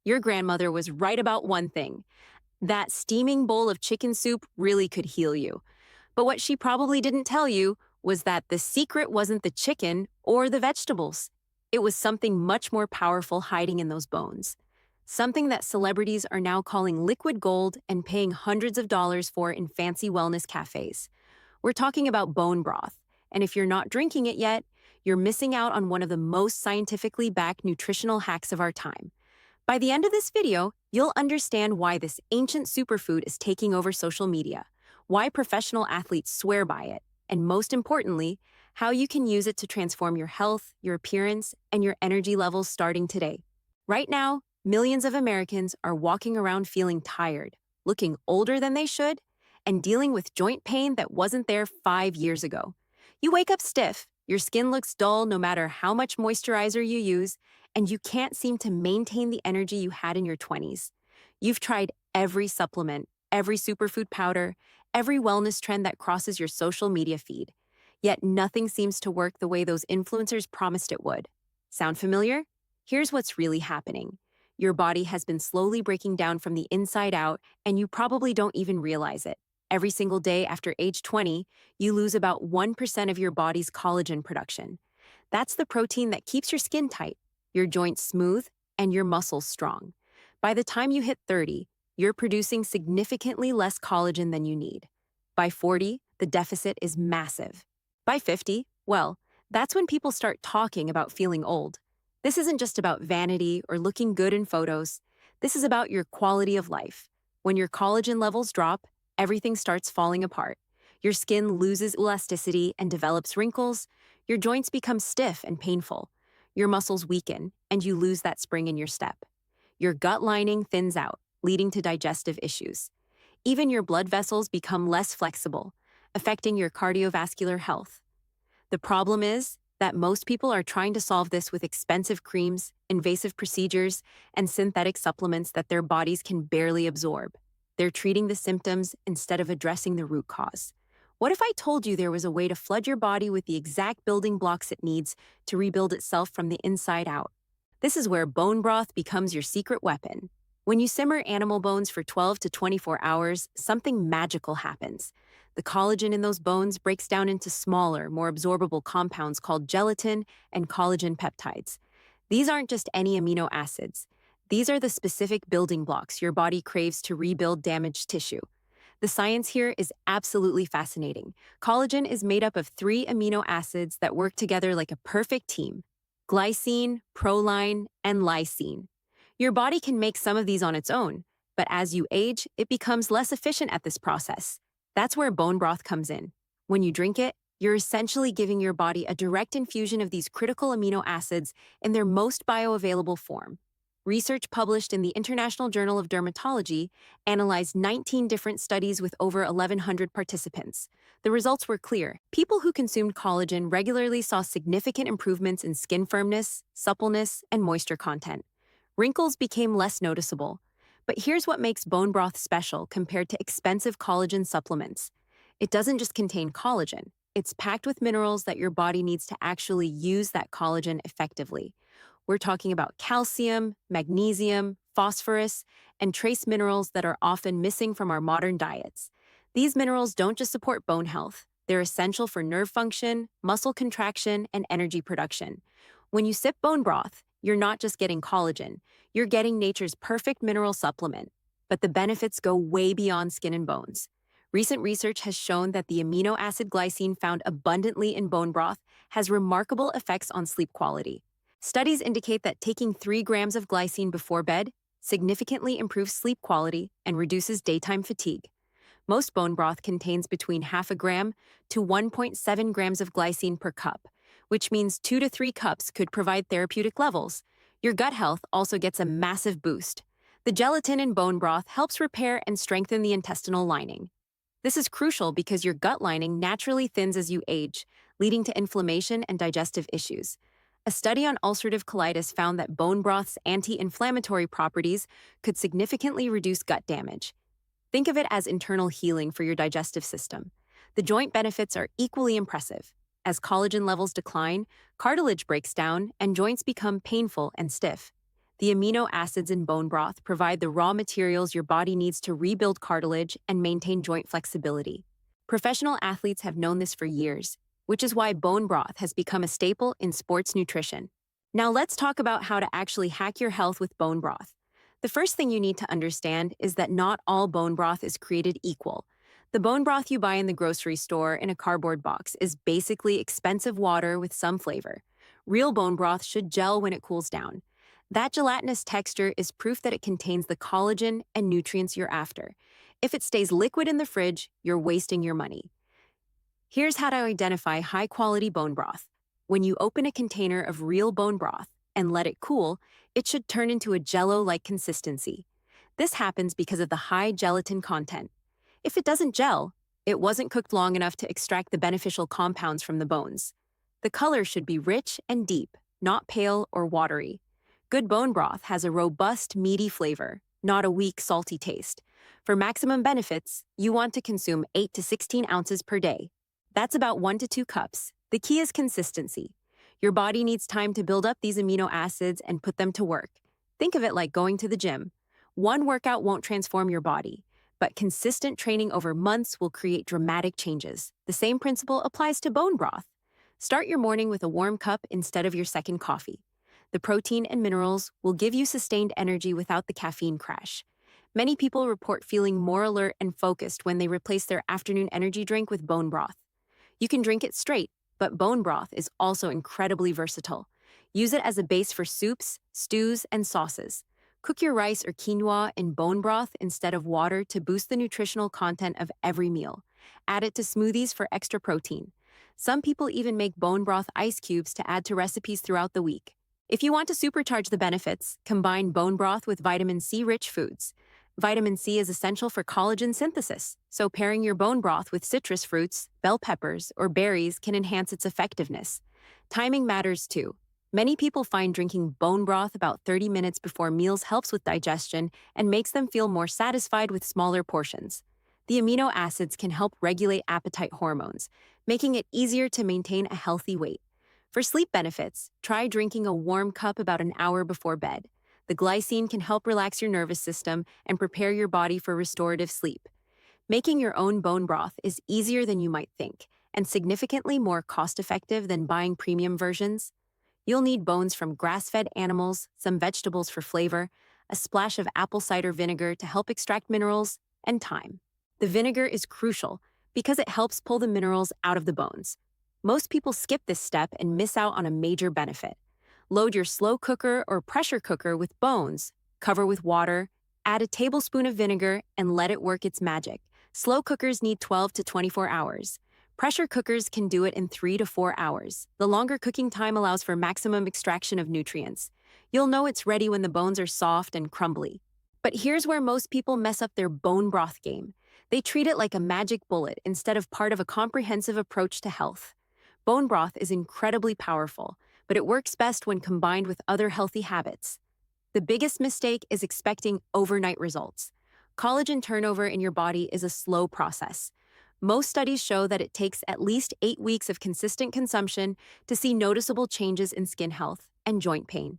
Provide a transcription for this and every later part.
Your grandmother was right about one thing. That steaming bowl of chicken soup really could heal you. But what she probably didn't tell you was that the secret wasn't the chicken or the vegetables. It was something much more powerful hiding in those bones. Something that celebrities are now calling liquid gold and paying hundreds of dollars for in fancy wellness cafes. We're talking about bone broth, and if you're not drinking it yet, you're missing out on one of the most scientifically backed nutritional hacks of our time. By the end of this video, you'll understand why this ancient superfood is taking over social media, why professional athletes swear by it, and most importantly, how you can use it to transform your health, your appearance, and your energy levels starting today. Right now, millions of Americans are walking around feeling tired, looking older than they should, and dealing with joint pain that wasn't there 5 years ago. You wake up stiff, your skin looks dull no matter how much moisturizer you use, and you can't seem to maintain the energy you had in your 20s. You've tried every supplement, every superfood powder, every wellness trend that crosses your social media feed. Yet nothing seems to work the way those influencers promised it would. Sound familiar? Here's what's really happening. Your body has been slowly breaking down from the inside out, and you probably don't even realize it. Every single day after age 20, you lose about 1% of your body's collagen production. That's the protein that keeps your skin tight, your joints smooth, and your muscles strong. By the time you hit 30, you're producing significantly less collagen than you need. By 40, the deficit is massive. By 50, well, that's when people start talking about feeling old. This isn't just about vanity or looking good in photos. This is about your quality of life. When your collagen levels drop, everything starts falling apart. Your skin loses elasticity and develops wrinkles. Your joints become stiff and painful. Your muscles weaken, and you lose that spring in your step. Your gut lining thins out, leading to digestive issues. Even your blood vessels become less flexible, affecting your cardiovascular health. The problem is that most people are trying to solve this with expensive creams, invasive procedures, and synthetic supplements that their bodies can barely absorb. They're treating the symptoms instead of addressing the root cause. What if I told you there was a way to flood your body with the exact building blocks it needs to rebuild itself from the inside out? This is where bone broth becomes your secret weapon. When you simmer animal bones for 12 to 24 hours, something magical happens. The collagen in those bones breaks down into smaller, more absorbable compounds called gelatin and collagen peptides. These aren't just any amino acids. These are the specific building blocks your body craves to rebuild damaged tissue. The science here is absolutely fascinating. Collagen is made up of 3 amino acids that work together like a perfect team: glycine, proline, and lysine. Your body can make some of these on its own, but as you age, it becomes less efficient at this process. That's where bone broth comes in. When you drink it, you're essentially giving your body a direct infusion of these critical amino acids in their most bioavailable form. Research published in the International Journal of Dermatology analyzed 19 different studies with over 1,100 participants. The results were clear. People who consumed collagen regularly saw significant improvements in skin firmness, suppleness, and moisture content. Wrinkles became less noticeable. But here's what makes bone broth special compared to expensive collagen supplements. It doesn't just contain collagen. It's packed with minerals that your body needs to actually use that collagen effectively. We're talking about calcium, magnesium, phosphorus, and trace minerals that are often missing from our modern diets. These minerals don't just support bone health. They're essential for nerve function, muscle contraction, and energy production. When you sip bone broth, you're not just getting collagen, you're getting nature's perfect mineral supplement. But the benefits go way beyond skin and bones. Recent research has shown that the amino acid glycine found abundantly in bone broth has remarkable effects on sleep quality. Studies indicate that taking 3 grams of glycine before bed significantly improves sleep quality and reduces daytime fatigue. Most bone broth contains between half a gram to 1.7 grams of glycine per cup, which means 2 to 3 cups could provide therapeutic levels. Your gut health also gets a massive boost. The gelatin in bone broth helps repair and strengthen the intestinal lining. This is crucial because your gut lining naturally thins as you age, leading to inflammation and digestive issues. A study on ulcerative colitis found that bone broth's anti-inflammatory properties could significantly reduce gut damage. Think of it as internal healing for your digestive system. The joint benefits are equally impressive. As collagen levels decline, cartilage breaks down and joints become painful and stiff. The amino acids in bone broth provide the raw materials your body needs to rebuild cartilage and maintain joint flexibility. Professional athletes have known this for years, which is why bone broth has become a staple in sports nutrition. Now let's talk about how to actually hack your health with bone broth. The first thing you need to understand is that not all bone broth is created equal. The bone broth you buy in the grocery store in a cardboard box is basically expensive water with some flavor. Real bone broth should gel when it cools down. That gelatinous texture is proof that it contains the collagen and nutrients you're after. If it stays liquid in the fridge, you're wasting your money. Here's how to identify high-quality bone broth. When you open a container of real bone broth and let it cool, it should turn into a jello-like consistency. This happens because of the high gelatin content. If it doesn't gel, it wasn't cooked long enough to extract the beneficial compounds from the bones. The color should be rich and deep, not pale or watery. Good bone broth has a robust, meaty flavor, not a weak, salty taste. For maximum benefits, you want to consume 8 to 16 ounces per day. That's about 1 to 2 cups. The key is consistency. Your body needs time to build up these amino acids and put them to work. Think of it like going to the gym. One workout won't transform your body, but consistent training over months will create dramatic changes. The same principle applies to bone broth. Start your morning with a warm cup instead of your second coffee. The protein and minerals will give you sustained energy without the caffeine crash. Many people report feeling more alert and focused when they replace their afternoon energy drink with bone broth. You can drink it straight, but bone broth is also incredibly versatile. Use it as a base for soups, stews, and sauces. Cook your rice or quinoa in bone broth instead of water to boost the nutritional content of every meal. Add it to smoothies for extra protein. Some people even make bone broth ice cubes to add to recipes throughout the week. If you want to supercharge the benefits, combine bone broth with vitamin C-rich foods. Vitamin C is essential for collagen synthesis, so pairing your bone broth with citrus fruits, bell peppers, or berries can enhance its effectiveness. Timing matters too. Many people find drinking bone broth about 30 minutes before meals helps with digestion and makes them feel more satisfied with smaller portions. The amino acids can help regulate appetite hormones, making it easier to maintain a healthy weight. For sleep benefits, try drinking a warm cup about an hour before bed. The glycine can help relax your nervous system and prepare your body for restorative sleep. Making your own bone broth is easier than you might think and significantly more cost-effective than buying premium versions. You'll need bones from grass-fed animals, some vegetables for flavor, a splash of apple cider vinegar to help extract minerals, and time. The vinegar is crucial because it helps pull the minerals out of the bones. Most people skip this step and miss out on a major benefit. Load your slow cooker or pressure cooker with bones, cover with water, add a tablespoon of vinegar, and let it work its magic. Slow cookers need 12 to 24 hours. Pressure cookers can do it in 3 to 4 hours. The longer cooking time allows for maximum extraction of nutrients. You'll know it's ready when the bones are soft and crumbly. But here's where most people mess up their bone broth game. They treat it like a magic bullet instead of part of a comprehensive approach to health. Bone broth is incredibly powerful, but it works best when combined with other healthy habits. The biggest mistake is expecting overnight results. Collagen turnover in your body is a slow process. Most studies show that it takes at least 8 weeks of consistent consumption to see noticeable changes in skin health and joint pain.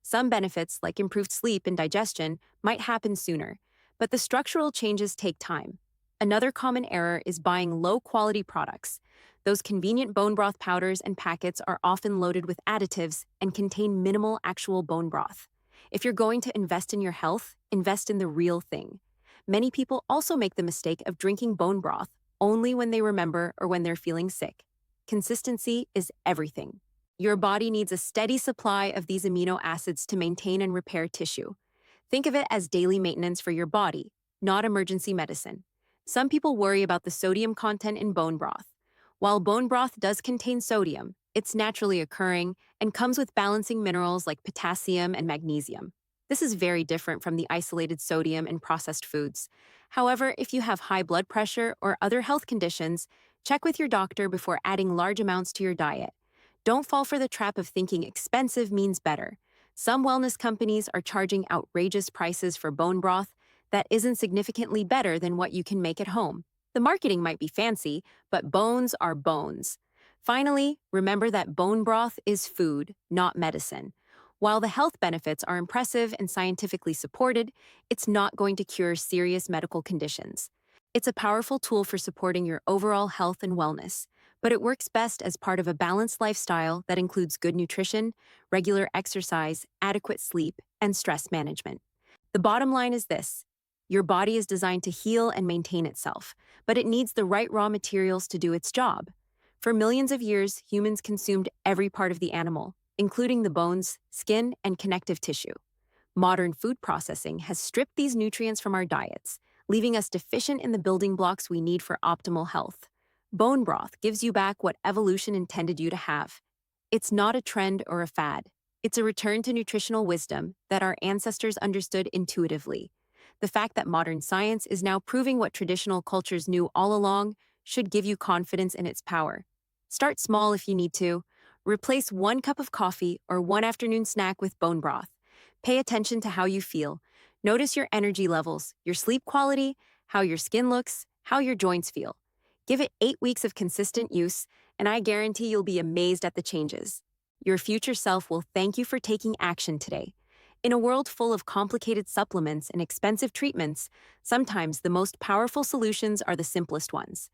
Some benefits, like improved sleep and digestion, might happen sooner, but the structural changes take time. Another common error is buying low-quality products. Those convenient bone broth powders and packets are often loaded with additives and contain minimal actual bone broth. If you're going to invest in your health, invest in the real thing. Many people also make the mistake of drinking bone broth only when they remember or when they're feeling sick. Consistency is everything. Your body needs a steady supply of these amino acids to maintain and repair tissue. Think of it as daily maintenance for your body, not emergency medicine. Some people worry about the sodium content in bone broth. While bone broth does contain sodium, it's naturally occurring and comes with balancing minerals like potassium and magnesium. This is very different from the isolated sodium in processed foods. However, if you have high blood pressure or other health conditions, check with your doctor before adding large amounts to your diet. Don't fall for the trap of thinking expensive means better. Some wellness companies are charging outrageous prices for bone broth that isn't significantly better than what you can make at home. The marketing might be fancy, but bones are bones. Finally, remember that bone broth is food, not medicine. While the health benefits are impressive and scientifically supported, it's not going to cure serious medical conditions. It's a powerful tool for supporting your overall health and wellness, but it works best as part of a balanced lifestyle that includes good nutrition, regular exercise, adequate sleep, and stress management. The bottom line is this: your body is designed to heal and maintain itself, but it needs the right raw materials to do its job. For millions of years, humans consumed every part of the animal, including the bones, skin, and connective tissue. Modern food processing has stripped these nutrients from our diets, leaving us deficient in the building blocks we need for optimal health. Bone broth gives you back what evolution intended you to have. It's not a trend or a fad. It's a return to nutritional wisdom that our ancestors understood intuitively. The fact that modern science is now proving what traditional cultures knew all along should give you confidence in its power. Start small if you need to. Replace 1 cup of coffee or one afternoon snack with bone broth. Pay attention to how you feel. Notice your energy levels, your sleep quality, how your skin looks, how your joints feel. Give it 8 weeks of consistent use, and I guarantee you'll be amazed at the changes. Your future self will thank you for taking action today. In a world full of complicated supplements and expensive treatments, sometimes the most powerful solutions are the simplest ones.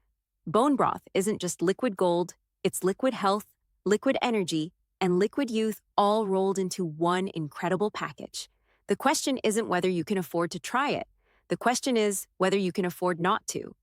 Bone broth isn't just liquid gold, it's liquid health, liquid energy, and liquid youth all rolled into one incredible package. The question isn't whether you can afford to try it. The question is whether you can afford not to.